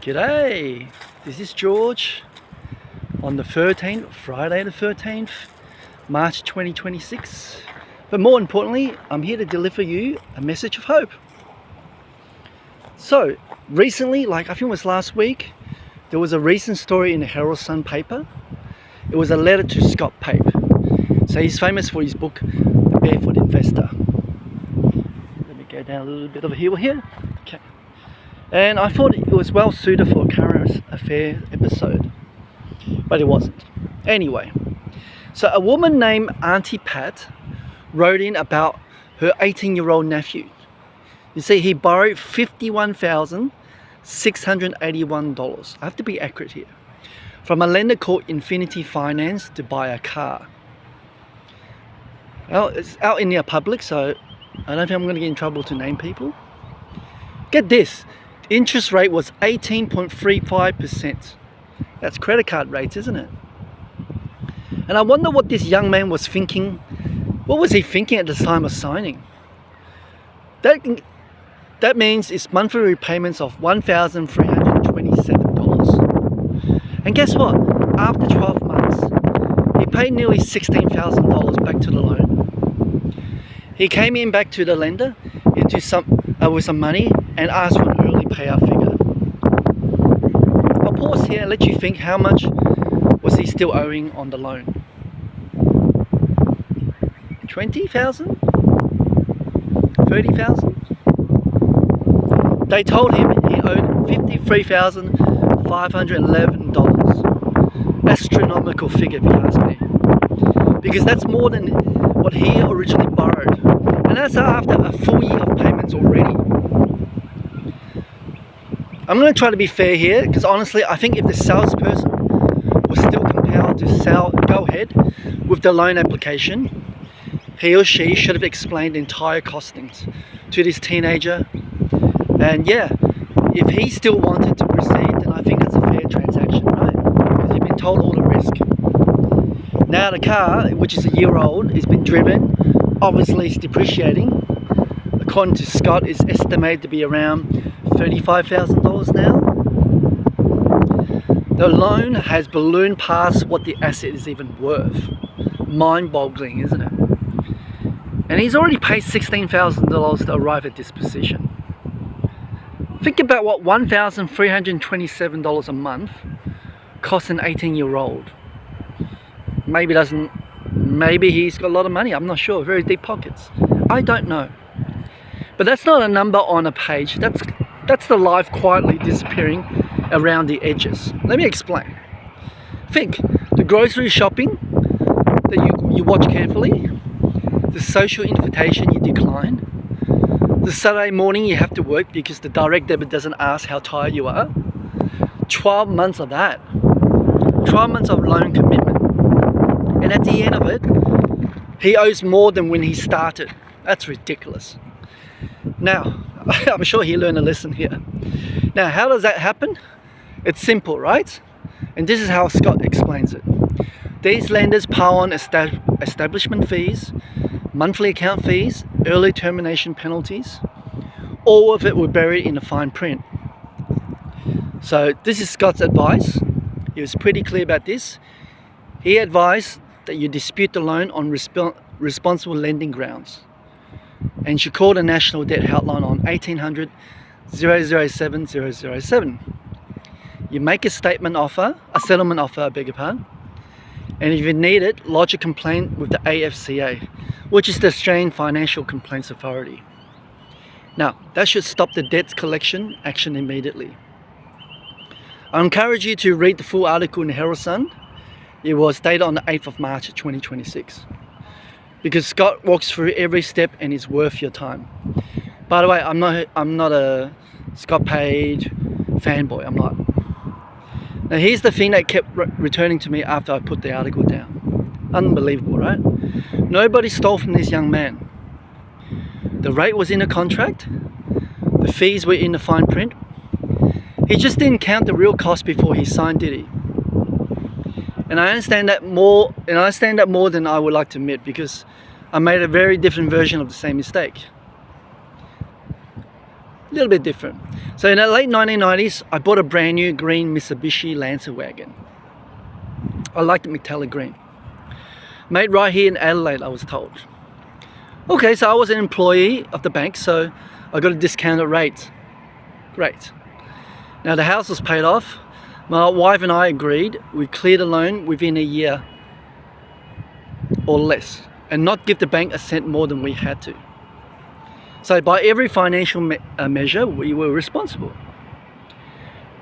G'day, this is George on the 13th, Friday the 13th, March 2026. But more importantly, I'm here to deliver you a message of hope. So, recently, I think it was last week, there was a recent story in the Herald Sun paper. It was a letter to Scott Pape. So he's famous for his book, The Barefoot Investor. Let me go down a little bit of a hill here. Okay. And I thought it was well suited for a current affair episode, but it wasn't. Anyway, so a woman named Auntie Pat wrote in about her 18-year-old nephew. You see, he borrowed $51,681. I have to be accurate here. From a lender called Infinity Finance to buy a car. Well, it's out in the public, so I don't think I'm going to get in trouble to name people. Get this. Interest rate was 18.35%. That's credit card rates, isn't it? And I wonder what this young man was thinking. What was he thinking at the time of signing? That means it's monthly repayments of $1,327. And guess what? After 12 months, he paid nearly $16,000 back to the loan. He came in back to the lender with some money and asked for an early payout figure. I'll pause here and let you think, how much was he still owing on the loan? 20,000? 30,000? They told him he owed $53,511. Astronomical figure, if you ask me. Because that's more than what he originally borrowed. And that's after a full year of payments already. I'm going to try to be fair here, because honestly, I think if the salesperson was still compelled to go ahead with the loan application, he or she should have explained the entire costings to this teenager. And yeah, if he still wanted to proceed, then I think that's a fair transaction, right? Because you've been told all the risk. Now the car, which is a year old, has been driven. Obviously it's depreciating. According to Scott, it's estimated to be around $35,000 now. The loan has ballooned past what the asset is even worth. Mind-boggling, isn't it? And he's already paid $16,000 to arrive at this position. Think about what $1,327 a month costs an 18-year-old. Maybe he's got a lot of money, I'm not sure, very deep pockets. I don't know. But that's not a number on a page, that's the life quietly disappearing around the edges. Let me explain. Think, the grocery shopping that you watch carefully, the social invitation you decline, the Saturday morning you have to work because the direct debit doesn't ask how tired you are. 12 months of that. 12 months of loan commitment. And at the end of it, he owes more than when he started. That's ridiculous. Now, I'm sure he learned a lesson here. Now, how does that happen? It's simple, right? And this is how Scott explains it. These lenders pile on establishment fees, monthly account fees, early termination penalties. All of it were buried in the fine print. So this is Scott's advice. He was pretty clear about this. He advised that you dispute the loan on responsible lending grounds. And you should call the National Debt Hotline on 1800 007 007. You make a settlement offer, I beg your pardon. And if you need it, lodge a complaint with the AFCA, which is the Australian Financial Complaints Authority. Now, that should stop the debts collection action immediately. I encourage you to read the full article in the Herald Sun. It was dated on the 8th of March 2026. Because Scott walks through every step and is worth your time. By the way, I'm not a Scott Pape fanboy, I'm not. Now here's the thing that kept returning to me after I put the article down. Unbelievable, right? Nobody stole from this young man. The rate was in the contract. The fees were in the fine print. He just didn't count the real cost before he signed, did he? And I understand that more than I would like to admit, because I made a very different version of the same mistake. A little bit different. So in the late 1990s, I bought a brand new green Mitsubishi Lancer wagon. I liked the metallic green. Made right here in Adelaide, I was told. Okay, so I was an employee of the bank, so I got a discounted rate. Great. Now the house was paid off. My wife and I agreed we'd clear the loan within a year or less, and not give the bank a cent more than we had to. So by every financial measure, we were responsible.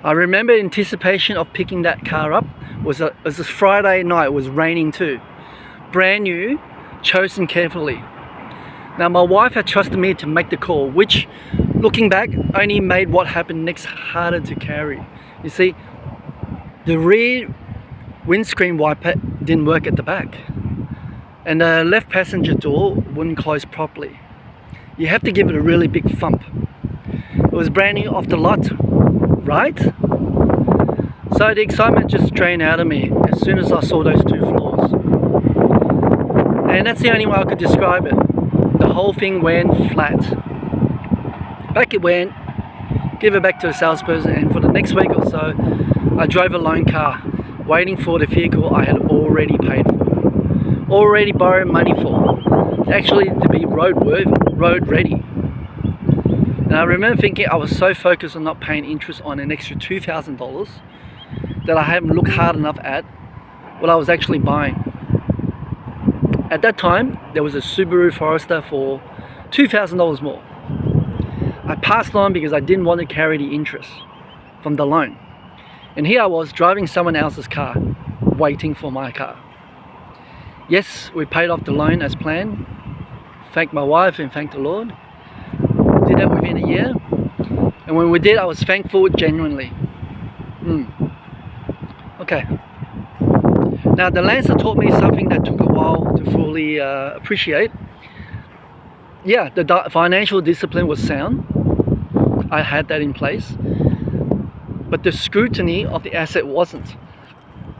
I remember anticipation of picking that car up was a Friday night. It was raining too. Brand new, chosen carefully. Now my wife had trusted me to make the call, which, looking back, only made what happened next harder to carry. You see, the rear windscreen wiper didn't work at the back, and the left passenger door wouldn't close properly. You have to give it a really big thump. It was brand new off the lot, right? So the excitement just drained out of me as soon as I saw those two floors. And that's the only way I could describe it. The whole thing went flat. Back it went, give it back to the salesperson, and for the next week or so, I drove a loan car, waiting for the vehicle I had already paid for. Already borrowed money for. Actually to be road ready. And I remember thinking I was so focused on not paying interest on an extra $2,000 that I hadn't looked hard enough at what I was actually buying. At that time, there was a Subaru Forester for $2,000 more. I passed on because I didn't want to carry the interest from the loan. And here I was driving someone else's car, waiting for my car. Yes, we paid off the loan as planned. Thank my wife and thank the Lord. Did that within a year. And when we did, I was thankful genuinely. Okay. Now the Lancer taught me something that took a while to fully appreciate. Yeah, the financial discipline was sound. I had that in place. But the scrutiny of the asset wasn't.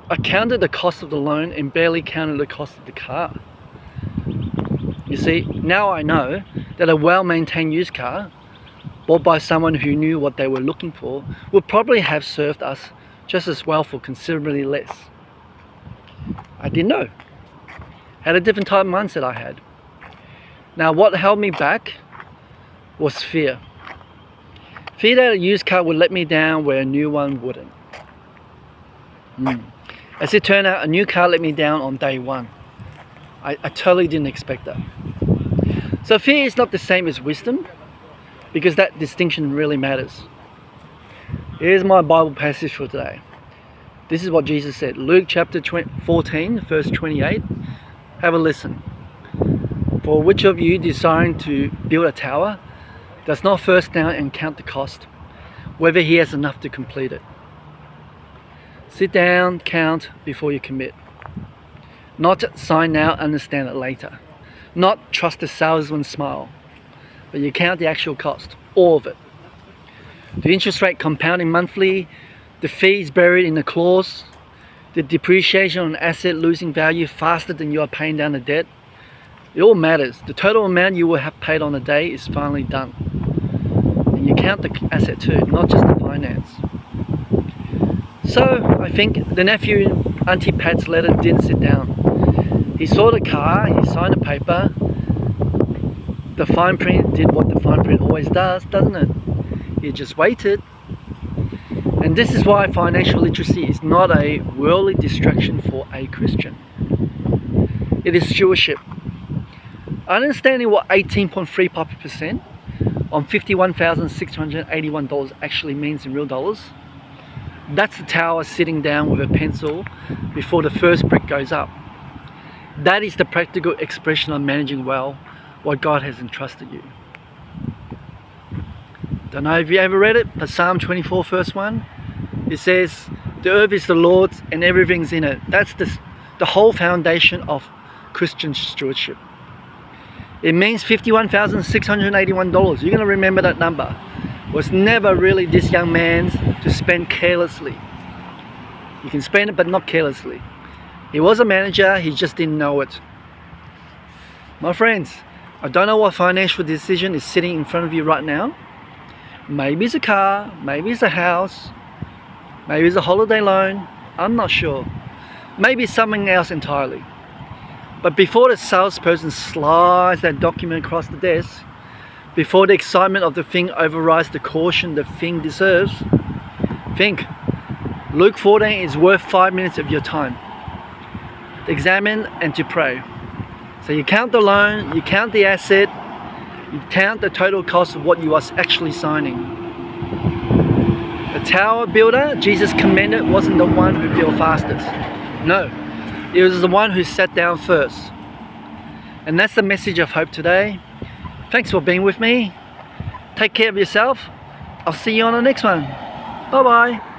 I counted the cost of the loan and barely counted the cost of the car. You see, now I know that a well-maintained used car, bought by someone who knew what they were looking for, would probably have served us just as well for considerably less. I didn't know. Had a different type of mindset I had. Now what held me back was fear. Fear that a used car would let me down where a new one wouldn't. As it turned out, a new car let me down on day one. I totally didn't expect that. So fear is not the same as wisdom, because that distinction really matters. Here's my Bible passage for today. This is what Jesus said. Luke chapter 14, verse 28. Have a listen. For which of you desiring to build a tower does not first down and count the cost, whether he has enough to complete it? Sit down, count before you commit. Not sign now, understand it later. Not trust the salesman's smile, but you count the actual cost, all of it. The interest rate compounding monthly, the fees buried in the clause, the depreciation on an asset losing value faster than you are paying down the debt. It all matters. The total amount you will have paid on the day is finally done. And you count the asset too, not just the finance. So I think the nephew in Auntie Pat's letter didn't sit down. He saw the car, he signed the paper. The fine print did what the fine print always does, doesn't it? He just waited. And this is why financial literacy is not a worldly distraction for a Christian. It is stewardship. Understanding what 18.35% on $51,681 actually means in real dollars. That's the tower sitting down with a pencil before the first brick goes up. That is the practical expression of managing well what God has entrusted you. Don't know if you ever read it, but Psalm 24 verse 1, it says, the earth is the Lord's and everything's in it. That's the whole foundation of Christian stewardship. It means $51,681. You're going to remember that number. It was never really this young man's to spend carelessly. You can spend it, but not carelessly. He was a manager, he just didn't know it. My friends, I don't know what financial decision is sitting in front of you right now, Maybe it's a car, maybe it's a house, maybe it's a holiday loan, I'm not sure. Maybe it's something else entirely. But before the salesperson slides that document across the desk, before the excitement of the thing overrides the caution the thing deserves, think. Luke 14 is worth 5 minutes of your time. To examine and to pray. So you count the loan, you count the asset, you count the total cost of what you are actually signing. The tower builder Jesus commended wasn't the one who built fastest. No, it was the one who sat down first. And that's the message of hope today. Thanks for being with me. Take care of yourself. I'll see you on the next one. Bye bye.